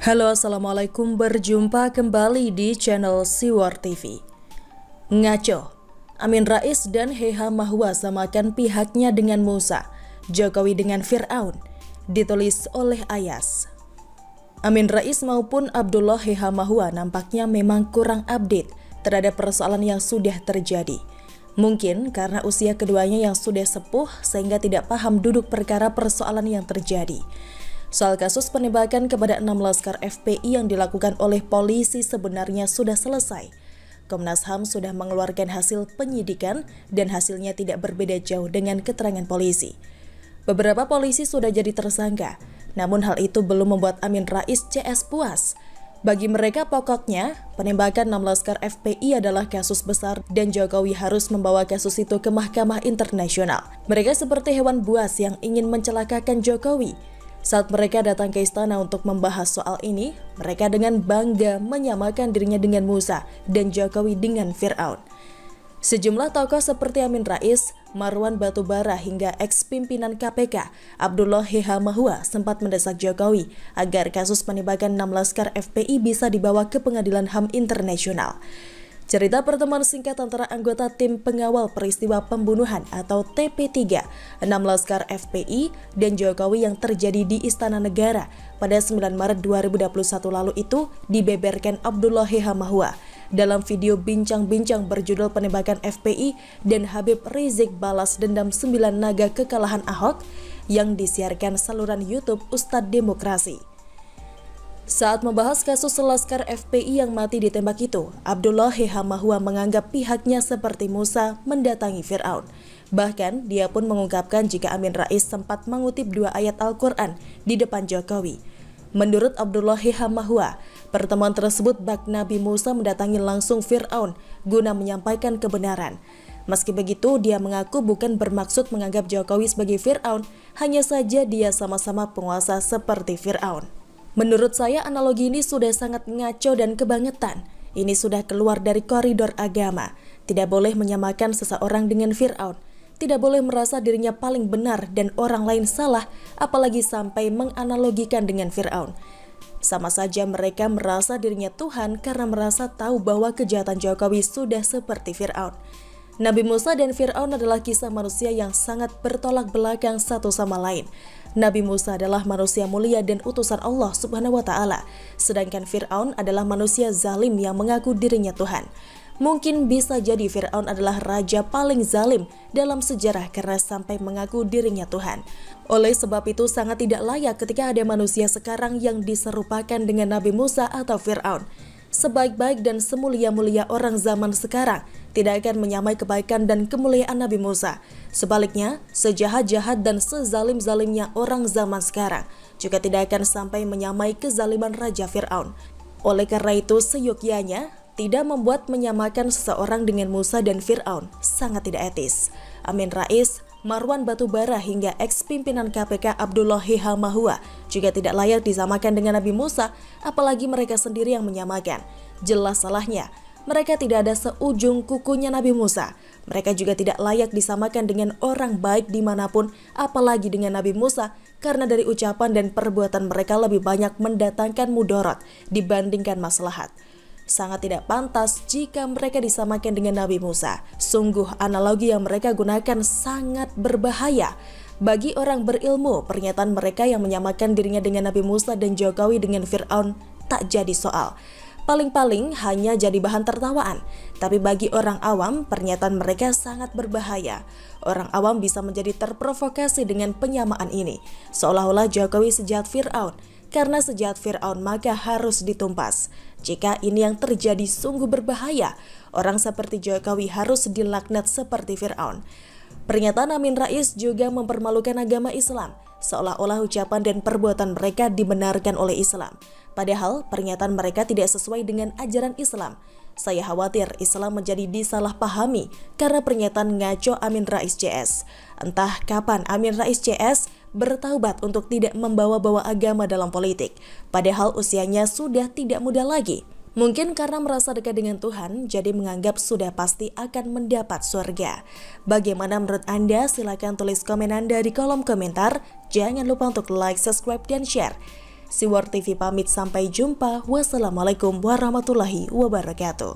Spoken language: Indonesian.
Halo, Assalamualaikum, berjumpa kembali di channel Siwar TV. Ngaco, Amin Rais dan Heha Mahwa samakan pihaknya dengan Musa, Jokowi dengan Fir'aun, ditulis oleh Ayas. Amin Rais maupun Abdullah Heha Mahwa nampaknya memang kurang update terhadap persoalan yang sudah terjadi. Mungkin karena usia keduanya yang sudah sepuh sehingga tidak paham duduk perkara persoalan yang terjadi. Soal kasus penembakan kepada 6 laskar FPI yang dilakukan oleh polisi sebenarnya sudah selesai. Komnas HAM sudah mengeluarkan hasil penyidikan dan hasilnya tidak berbeda jauh dengan keterangan polisi. Beberapa polisi sudah jadi tersangka, namun hal itu belum membuat Amin Rais CS puas. Bagi mereka pokoknya, penembakan 6 laskar FPI adalah kasus besar dan Jokowi harus membawa kasus itu ke mahkamah internasional. Mereka seperti hewan buas yang ingin mencelakakan Jokowi. Saat mereka datang ke istana untuk membahas soal ini, mereka dengan bangga menyamakan dirinya dengan Musa dan Jokowi dengan Fir'aun. Sejumlah tokoh seperti Amin Rais, Marwan Batubara hingga ex-pimpinan KPK Abdullah Heha Mahwa sempat mendesak Jokowi agar kasus penembakan 6 laskar FPI bisa dibawa ke Pengadilan HAM Internasional. Cerita pertemuan singkat antara anggota tim pengawal peristiwa pembunuhan atau TP3, 6 laskar FPI dan Jokowi yang terjadi di Istana Negara pada 9 Maret 2021 lalu itu dibeberkan Abdullah Heha Mahwa dalam video bincang-bincang berjudul penembakan FPI dan Habib Rizik balas dendam 9 naga kekalahan Ahok yang disiarkan saluran YouTube Ustadz Demokrasi. Saat membahas kasus laskar FPI yang mati ditembak itu, Abdullah Heha Mahwa menganggap pihaknya seperti Musa mendatangi Fir'aun. Bahkan, dia pun mengungkapkan jika Amin Rais sempat mengutip 2 ayat Al-Quran di depan Jokowi. Menurut Abdullah Heha Mahwa, pertemuan tersebut bak Nabi Musa mendatangi langsung Fir'aun guna menyampaikan kebenaran. Meski begitu, dia mengaku bukan bermaksud menganggap Jokowi sebagai Fir'aun, hanya saja dia sama-sama penguasa seperti Fir'aun. Menurut saya analogi ini sudah sangat ngaco dan kebangetan. Ini sudah keluar dari koridor agama. Tidak boleh menyamakan seseorang dengan Fir'aun. Tidak boleh merasa dirinya paling benar dan orang lain salah, apalagi sampai menganalogikan dengan Fir'aun. Sama saja mereka merasa dirinya Tuhan karena merasa tahu bahwa kejahatan Jokowi sudah seperti Fir'aun. Nabi Musa dan Fir'aun adalah kisah manusia yang sangat bertolak belakang satu sama lain. Nabi Musa adalah manusia mulia dan utusan Allah Subhanahu wa Ta'ala, sedangkan Fir'aun adalah manusia zalim yang mengaku dirinya Tuhan. Mungkin bisa jadi Fir'aun adalah raja paling zalim dalam sejarah karena sampai mengaku dirinya Tuhan. Oleh sebab itu sangat tidak layak ketika ada manusia sekarang yang diserupakan dengan Nabi Musa atau Fir'aun. Sebaik-baik dan semulia-mulia orang zaman sekarang tidak akan menyamai kebaikan dan kemuliaan Nabi Musa. Sebaliknya, sejahat-jahat dan sezalim-zalimnya orang zaman sekarang juga tidak akan sampai menyamai kezaliman Raja Fir'aun. Oleh karena itu, seyogyanya tidak membuat menyamakan seseorang dengan Musa dan Fir'aun sangat tidak etis. Amin Rais, Marwan Batubara hingga ex-pimpinan KPK Abdullah Heha Mahwa juga tidak layak disamakan dengan Nabi Musa, apalagi mereka sendiri yang menyamakan. Jelas salahnya, mereka tidak ada seujung kukunya Nabi Musa. Mereka juga tidak layak disamakan dengan orang baik dimanapun, apalagi dengan Nabi Musa, karena dari ucapan dan perbuatan mereka lebih banyak mendatangkan mudarat dibandingkan maslahat. Sangat tidak pantas jika mereka disamakan dengan Nabi Musa. Sungguh analogi yang mereka gunakan sangat berbahaya. Bagi orang berilmu, pernyataan mereka yang menyamakan dirinya dengan Nabi Musa dan Jokowi dengan Fir'aun tak jadi soal. Paling-paling hanya jadi bahan tertawaan. Tapi bagi orang awam, pernyataan mereka sangat berbahaya. Orang awam bisa menjadi terprovokasi dengan penyamaan ini. Seolah-olah Jokowi sejahat Fir'aun. Karena sejahat Fir'aun maka harus ditumpas. Jika ini yang terjadi sungguh berbahaya, orang seperti Jokowi harus dilaknat seperti Fir'aun. Pernyataan Amin Rais juga mempermalukan agama Islam, seolah-olah ucapan dan perbuatan mereka dibenarkan oleh Islam. Padahal pernyataan mereka tidak sesuai dengan ajaran Islam. Saya khawatir Islam menjadi disalahpahami karena pernyataan ngaco Amin Rais CS. Entah kapan Amin Rais CS bertaubat untuk tidak membawa-bawa agama dalam politik. Padahal usianya sudah tidak muda lagi. Mungkin karena merasa dekat dengan Tuhan, jadi menganggap sudah pasti akan mendapat surga. Bagaimana menurut Anda? Silakan tulis komen Anda di kolom komentar. Jangan lupa untuk like, subscribe, dan share. Siwar TV pamit sampai jumpa. Wassalamualaikum warahmatullahi wabarakatuh.